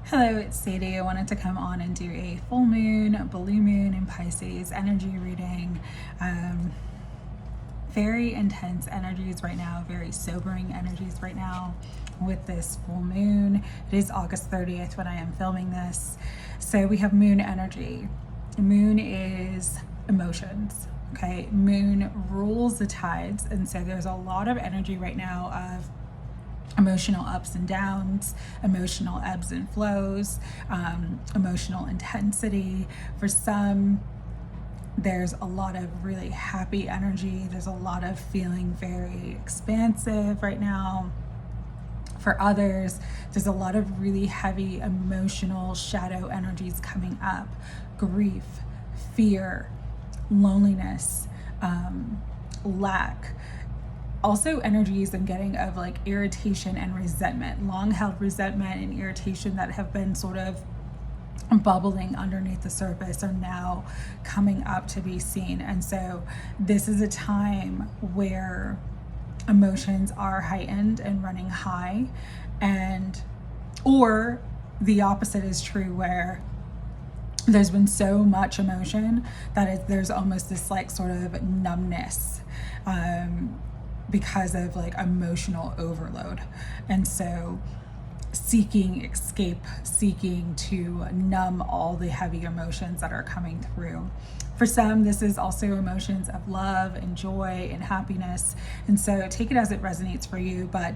Hello, it's Sadie. I wanted to come on and do a full moon, blue moon, and Pisces energy reading. Very intense energies right now, very sobering energies right now with this full moon. It is August 30th when I am filming this. So we have moon energy. Moon is emotions, okay? Moon rules the tides. And so there's a lot of energy right now of emotional ups and downs, emotional ebbs and flows, emotional intensity. For some, there's a lot of really happy energy. There's a lot of feeling very expansive right now. For others, there's a lot of really heavy emotional shadow energies coming up. Grief, fear, loneliness, lack. Also energies I'm getting of like irritation and resentment, long held resentment and irritation that have been sort of bubbling underneath the surface are now coming up to be seen. And so this is a time where emotions are heightened and running high, and or the opposite is true, where there's been so much emotion that there's almost this like sort of numbness because of like emotional overload. And so seeking escape, seeking to numb all the heavy emotions that are coming through. For some, this is also emotions of love and joy and happiness. And so take it as it resonates for you, but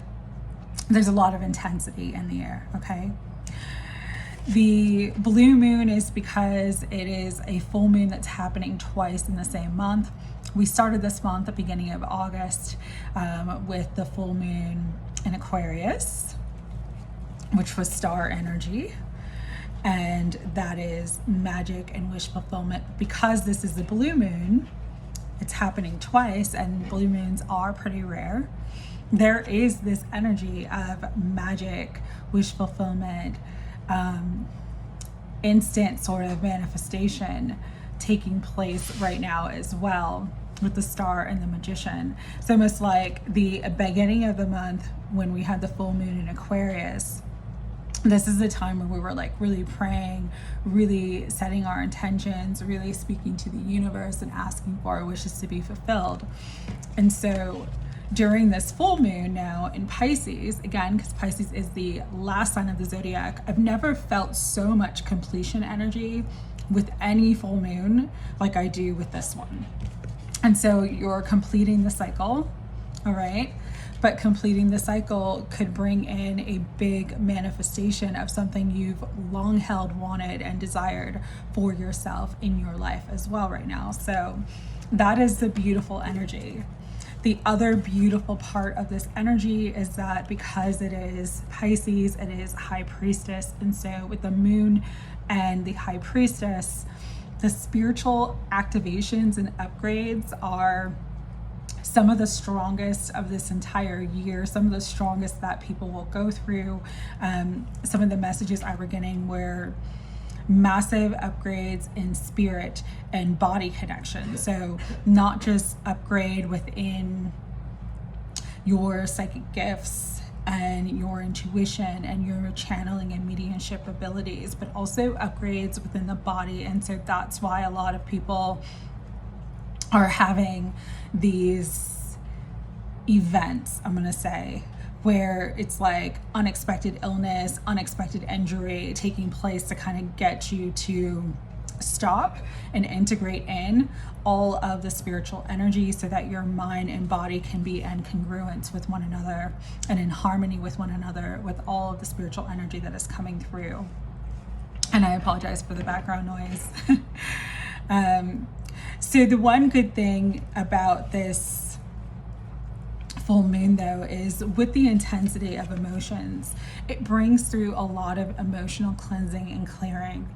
there's a lot of intensity in the air, okay? The blue moon is because it is a full moon that's happening twice in the same month. We started this month at the beginning of August with the full moon in Aquarius, which was star energy. And that is magic and wish fulfillment. Because this is the blue moon, it's happening twice, and blue moons are pretty rare. There is this energy of magic, wish fulfillment, instant sort of manifestation taking place right now as well, with the star and the magician. So almost like the beginning of the month when we had the full moon in Aquarius, this is the time where we were like really praying, really setting our intentions, really speaking to the universe and asking for our wishes to be fulfilled. And so during this full moon now in Pisces, again, because Pisces is the last sign of the zodiac, I've never felt so much completion energy with any full moon like I do with this one. And so you're completing the cycle, all right? But completing the cycle could bring in a big manifestation of something you've long held, wanted, and desired for yourself in your life as well right now. So that is the beautiful energy. The other beautiful part of this energy is that because it is Pisces, it is High Priestess. And so with the moon and the High Priestess, the spiritual activations and upgrades are some of the strongest of this entire year, some of the strongest that people will go through. Some of the messages I were getting were massive upgrades in spirit and body connection. So not just upgrade within your psychic gifts and your intuition and your channeling and mediumship abilities, but also upgrades within the body. And so that's why a lot of people are having these events, I'm gonna say, where it's like unexpected illness, unexpected injury taking place to kind of get you to stop and integrate in all of the spiritual energy so that your mind and body can be in congruence with one another and in harmony with one another with all of the spiritual energy that is coming through. And I apologize for the background noise. So the one good thing about this full moon though is with the intensity of emotions, it brings through a lot of emotional cleansing and clearing.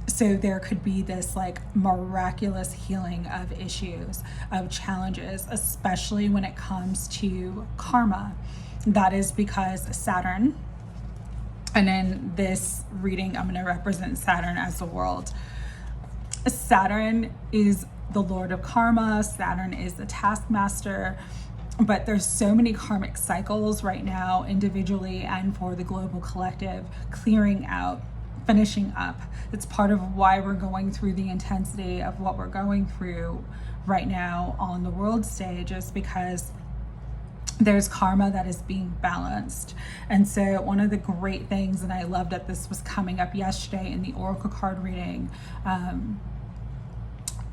So there could be this like miraculous healing of issues, of challenges, especially when it comes to karma. That is because Saturn, and in this reading, I'm going to represent Saturn as the world. Saturn is the Lord of Karma. Saturn is the taskmaster. But there's so many karmic cycles right now, individually and for the global collective, clearing out, finishing up. It's part of why we're going through the intensity of what we're going through right now on the world stage, is because there's karma that is being balanced. And so one of the great things, and I love that this was coming up yesterday in the oracle card reading,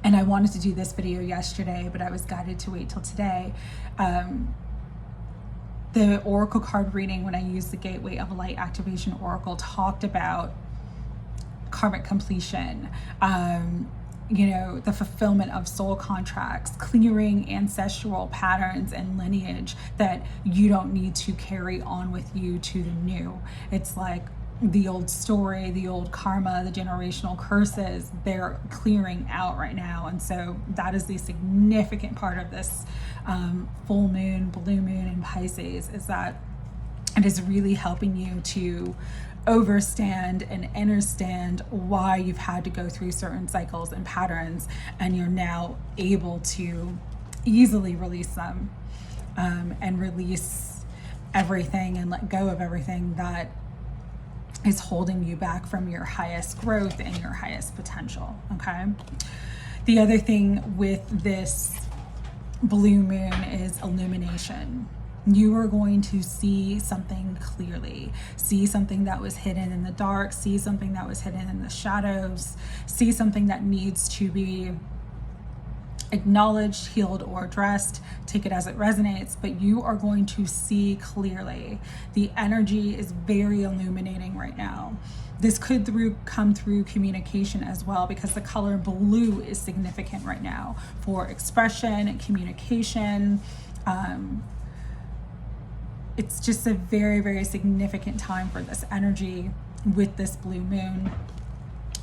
and I wanted to do this video yesterday, but I was guided to wait till today. The oracle card reading, when I used the Gateway of Light Activation Oracle, talked about karmic completion, you know, the fulfillment of soul contracts, clearing ancestral patterns and lineage that you don't need to carry on with you to the new. It's like the old story, the old karma, the generational curses, they're clearing out right now. And so that is the significant part of this full moon, blue moon in Pisces, is that it is really helping you to overstand and understand why you've had to go through certain cycles and patterns, and you're now able to easily release them, and release everything and let go of everything that is holding you back from your highest growth and your highest potential. Okay. The other thing with this blue moon is illumination. You are going to see something clearly, see something that was hidden in the dark, see something that was hidden in the shadows, see something that needs to be acknowledged, healed, or addressed. Take it as it resonates, but you are going to see clearly. The energy is very illuminating right now. This could come through communication as well, because the color blue is significant right now for expression and communication. It's just a very, very significant time for this energy with this blue moon.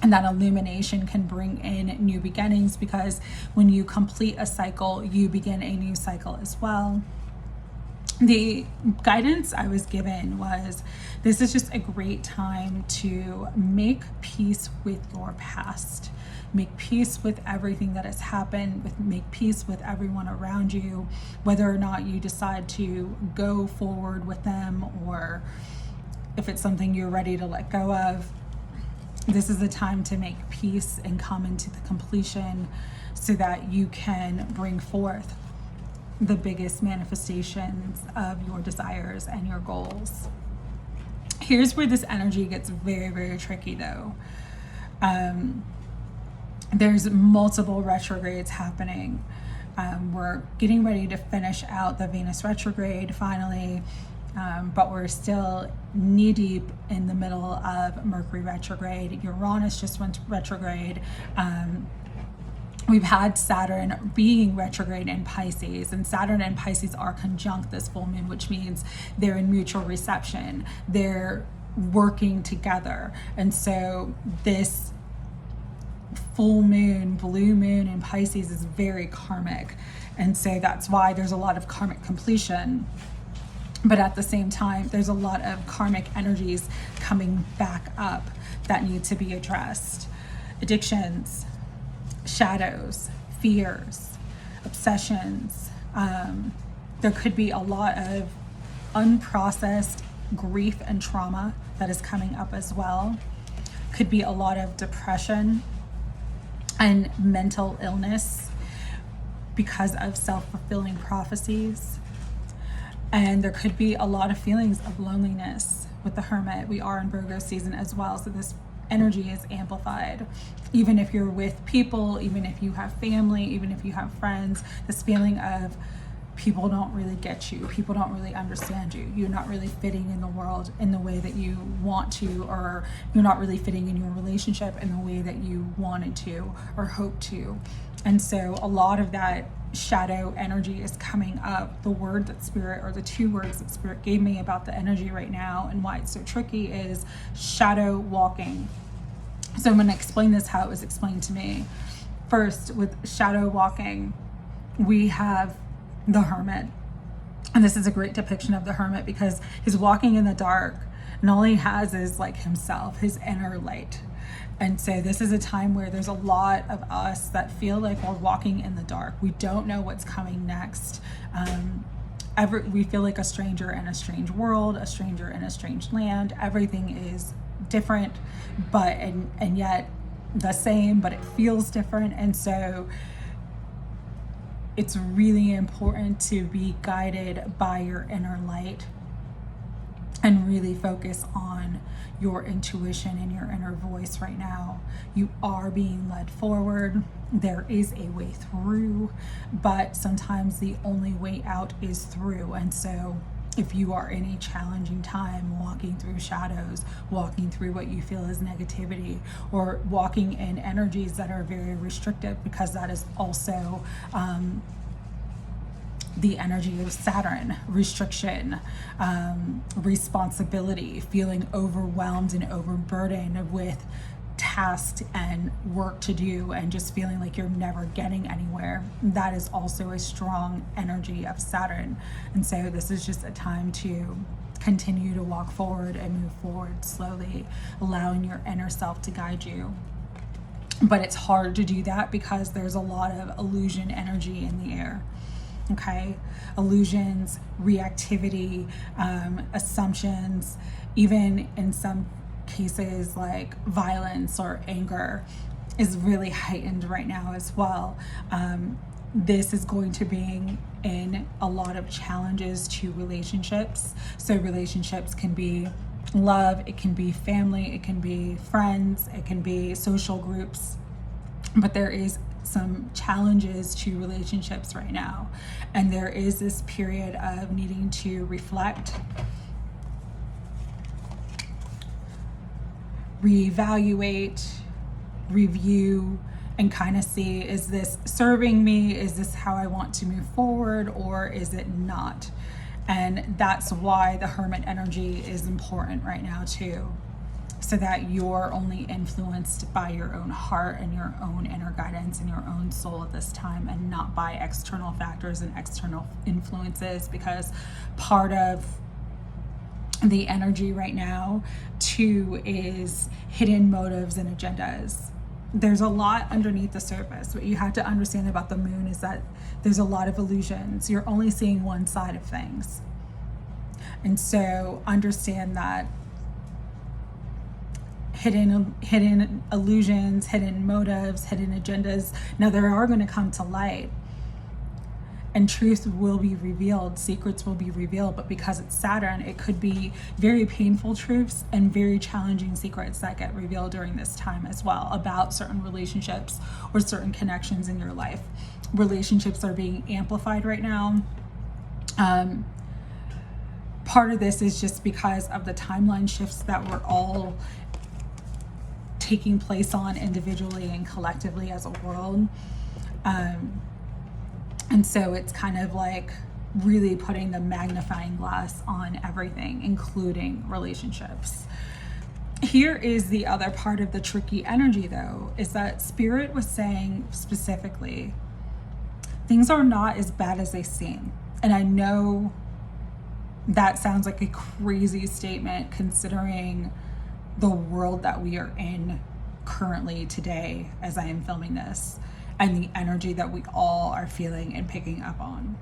And that illumination can bring in new beginnings, because when you complete a cycle, you begin a new cycle as well. The guidance I was given was, this is just a great time to make peace with your past. Make peace with everything that has happened, make peace with everyone around you, whether or not you decide to go forward with them, or if it's something you're ready to let go of. This is the time to make peace and come into the completion, so that you can bring forth the biggest manifestations of your desires and your goals. Here's where this energy gets very, very tricky though. There's multiple retrogrades happening. We're getting ready to finish out the Venus retrograde finally, but we're still knee deep in the middle of Mercury retrograde. Uranus just went retrograde. We've had Saturn being retrograde in Pisces, and Saturn and Pisces are conjunct this full moon, which means they're in mutual reception. They're working together. And so this full moon, blue moon in Pisces is very karmic. And so that's why there's a lot of karmic completion. But at the same time, there's a lot of karmic energies coming back up that need to be addressed. Addictions, shadows, fears, obsessions. There could be a lot of unprocessed grief and trauma that is coming up as well. Could be a lot of depression and mental illness because of self-fulfilling prophecies. And there could be a lot of feelings of loneliness with the Hermit. We are in Virgo season as well, so this energy is amplified. Even if you're with people, even if you have family, even if you have friends, this feeling of people don't really get you, people don't really understand you, you're not really fitting in the world in the way that you want to, or you're not really fitting in your relationship in the way that you wanted to or hoped to. And so a lot of that shadow energy is coming up. The word that Spirit, or the two words that Spirit gave me about the energy right now and why it's so tricky, is shadow walking. So I'm going to explain this how it was explained to me. First, with shadow walking, we have the Hermit. And this is a great depiction of the Hermit because he's walking in the dark and all he has is like himself, his inner light. And so this is a time where there's a lot of us that feel like we're walking in the dark. We don't know what's coming next. we feel like a stranger in a strange world, a stranger in a strange land. Everything is different, but and yet the same, but it feels different. And so it's really important to be guided by your inner light and really focus on your intuition and your inner voice right now. You are being led forward. There is a way through, but sometimes the only way out is through. And so if you are in a challenging time, walking through shadows, walking through what you feel is negativity, or walking in energies that are very restrictive, because that is also the energy of Saturn, restriction, responsibility, feeling overwhelmed and overburdened with tasks and work to do, and just feeling like you're never getting anywhere. That is also a strong energy of Saturn. And so this is just a time to continue to walk forward and move forward slowly, allowing your inner self to guide you. But it's hard to do that because there's a lot of illusion energy in the air. Okay, illusions, reactivity, assumptions, even in some cases like violence or anger is really heightened right now as well. This is going to bring in a lot of challenges to relationships. So relationships can be love, it can be family, it can be friends, it can be social groups, but there is some challenges to relationships right now. And there is this period of needing to reflect, reevaluate, review, and kind of see, is this serving me? Is this how I want to move forward, or is it not? And that's why the Hermit energy is important right now too, so that you're only influenced by your own heart and your own inner guidance and your own soul at this time, and not by external factors and external influences, because part of the energy right now too is hidden motives and agendas. There's a lot underneath the surface. What you have to understand about the moon is that there's a lot of illusions. You're only seeing one side of things. And so understand that hidden illusions, hidden motives, hidden agendas, now they are going to come to light, and truth will be revealed, secrets will be revealed. But because it's Saturn, it could be very painful truths and very challenging secrets that get revealed during this time as well, about certain relationships or certain connections in your life. Relationships are being amplified right now. Part of this is just because of the timeline shifts that we're all taking place on individually and collectively as a world. And so it's kind of like really putting the magnifying glass on everything, including relationships. Here is the other part of the tricky energy though, is that Spirit was saying specifically, things are not as bad as they seem. And I know that sounds like a crazy statement considering the world that we are in currently today as I am filming this, and the energy that we all are feeling and picking up on.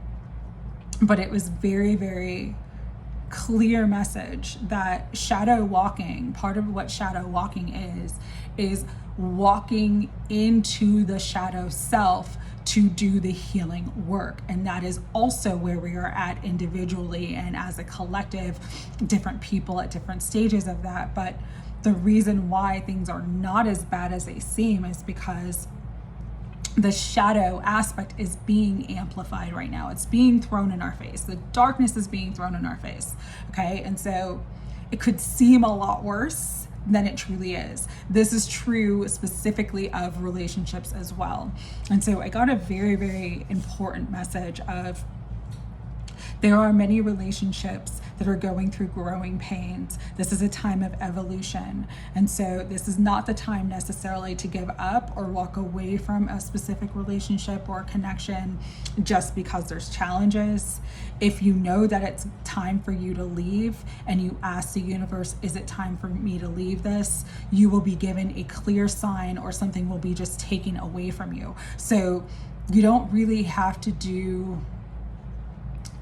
But it was very, very clear message that shadow walking, part of what shadow walking is walking into the shadow self to do the healing work. And that is also where we are at individually and as a collective, different people at different stages of that. But the reason why things are not as bad as they seem is because the shadow aspect is being amplified right now. It's being thrown in our face. The darkness is being thrown in our face. Okay. And so it could seem a lot worse than it truly is. This is true specifically of relationships as well. And so I got a very, very important message of, there are many relationships that are going through growing pains. This is a time of evolution. And so this is not the time necessarily to give up or walk away from a specific relationship or connection just because there's challenges. If you know that it's time for you to leave and you ask the universe, is it time for me to leave this? You will be given a clear sign, or something will be just taken away from you. So you don't really have to do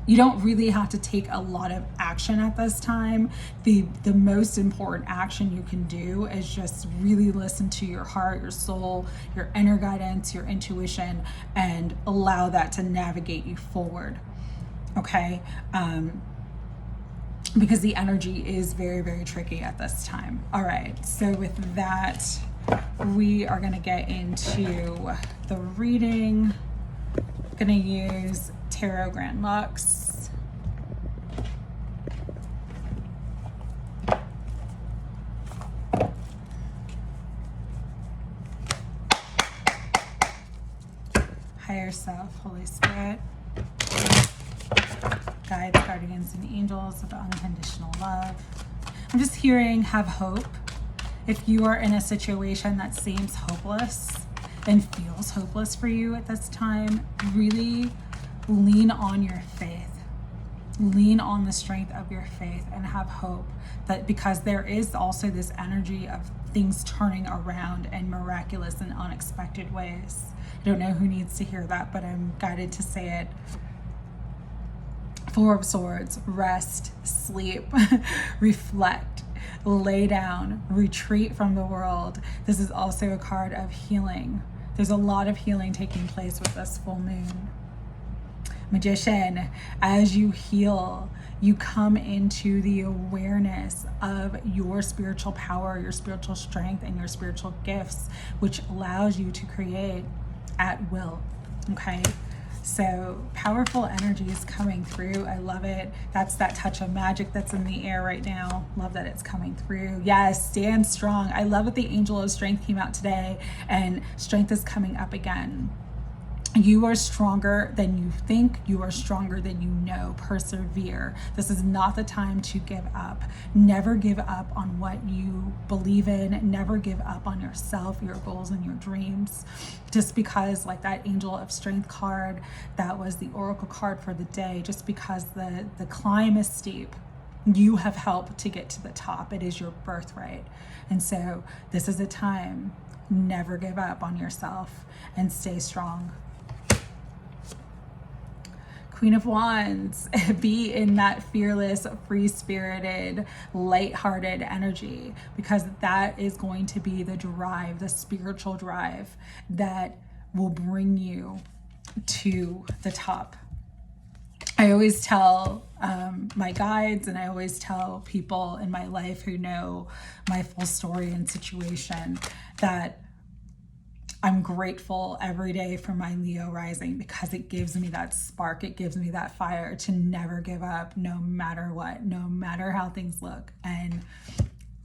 You don't really have to take a lot of action at this time. The most important action you can do is just really listen to your heart, your soul, your inner guidance, your intuition, and allow that to navigate you forward. Okay? Because the energy is very, very tricky at this time. All right, so with that, we are gonna get into the reading. I'm gonna use Tarot Grand Luxe. Higher Self, Holy Spirit, guides, guardians, and angels of unconditional love. I'm just hearing, have hope. If you are in a situation that seems hopeless and feels hopeless for you at this time, really lean on your faith. Lean on the strength of your faith and have hope, that because there is also this energy of things turning around in miraculous and unexpected ways. I don't know who needs to hear that, but I'm guided to say it. Four of Swords, rest, sleep, reflect, lay down, retreat from the world. This is also a card of healing. There's a lot of healing taking place with this full moon. Magician, as you heal, you come into the awareness of your spiritual power, your spiritual strength, and your spiritual gifts, which allows you to create at will. Okay? So powerful energy is coming through. I love it. That's that touch of magic that's in the air right now. Love that it's coming through. Yes, stand strong. I love that the angel of strength came out today, and strength is coming up again. You are stronger than you think. You are stronger than you know. Persevere. This is not the time to give up. Never give up on what you believe in. Never give up on yourself, your goals, and your dreams. Just because, like that angel of strength card, that was the oracle card for the day, just because the climb is steep, you have helped to get to the top. It is your birthright. And so this is a time. Never give up on yourself and stay strong. Queen of Wands, be in that fearless, free-spirited, light-hearted energy, because that is going to be the drive, the spiritual drive that will bring you to the top. I always tell my guides, and I always tell people in my life who know my full story and situation, that I'm grateful every day for my Leo rising, because it gives me that spark. It gives me that fire to never give up, no matter what, no matter how things look. And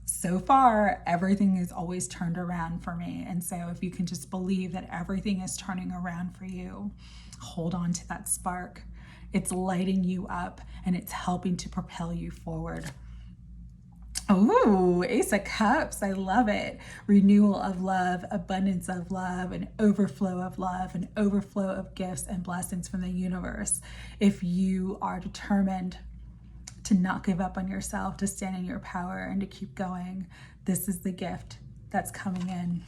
so far, everything is always turned around for me. And so if you can just believe that everything is turning around for you, hold on to that spark. It's lighting you up, and it's helping to propel you forward. Ooh, Ace of Cups. I love it. Renewal of love, abundance of love, an overflow of love, an overflow of gifts and blessings from the universe. If you are determined to not give up on yourself, to stand in your power, and to keep going, this is the gift that's coming in.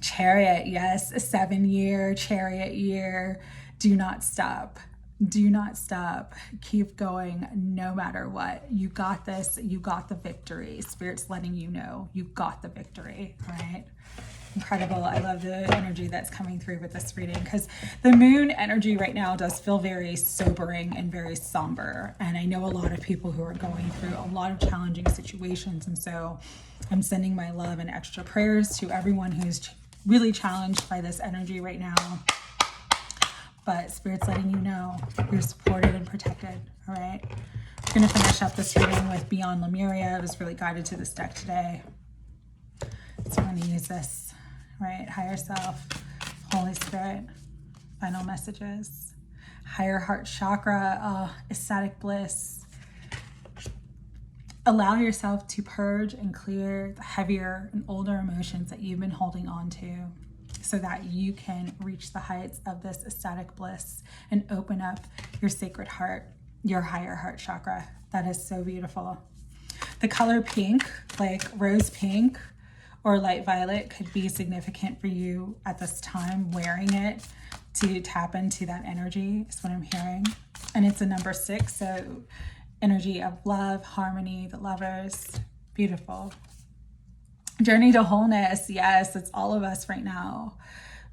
Chariot, yes, a 7-year chariot year. Do not stop. Do not stop. Keep going no matter what. You got this. You got the victory. Spirit's letting you know you got the victory, right? Incredible. I love the energy that's coming through with this reading, because the moon energy right now does feel very sobering and very somber. And I know a lot of people who are going through a lot of challenging situations. And so I'm sending my love and extra prayers to everyone who's really challenged by this energy right now. But Spirit's letting you know you're supported and protected, all right? I'm going to finish up this reading with Beyond Lemuria. I was really guided to this deck today. So I'm going to use this, right? Higher Self, Holy Spirit, final messages. Higher heart chakra, ecstatic bliss. Allow yourself to purge and clear the heavier and older emotions that you've been holding on to, so that you can reach the heights of this ecstatic bliss and open up your sacred heart, your higher heart chakra. That is so beautiful. The color pink, like rose pink or light violet, could be significant for you at this time, wearing it. to tap into that energy is what I'm hearing. And it's a number 6, so energy of love, harmony, the lovers. Beautiful. Journey to wholeness. Yes, it's all of us right now.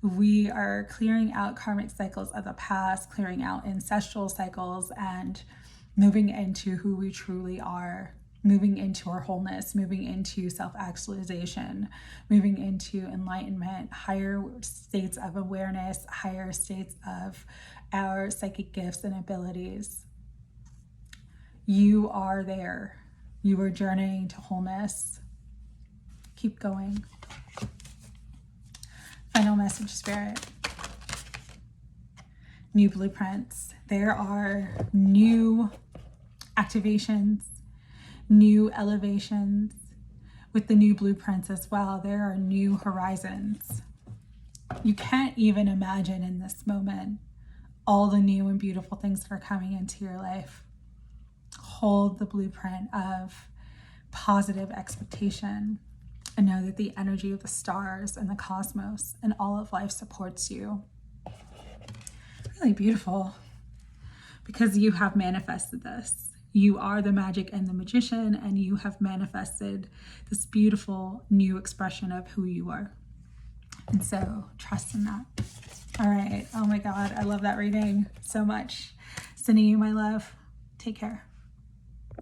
We are clearing out karmic cycles of the past, clearing out ancestral cycles, and moving into who we truly are, moving into our wholeness, moving into self-actualization, moving into enlightenment, higher states of awareness, higher states of our psychic gifts and abilities. You are there. You are journeying to wholeness. Keep going. Final message, Spirit. New blueprints. There are new activations, new elevations. With the new blueprints as well, there are new horizons. You can't even imagine in this moment all the new and beautiful things that are coming into your life. Hold the blueprint of positive expectation and know that the energy of the stars and the cosmos and all of life supports you. Really beautiful, because you have manifested this. You are the magic and the magician, and you have manifested this beautiful new expression of who you are. And so trust in that. All right. Oh my God. I love that reading so much. Sending you my love. Take care.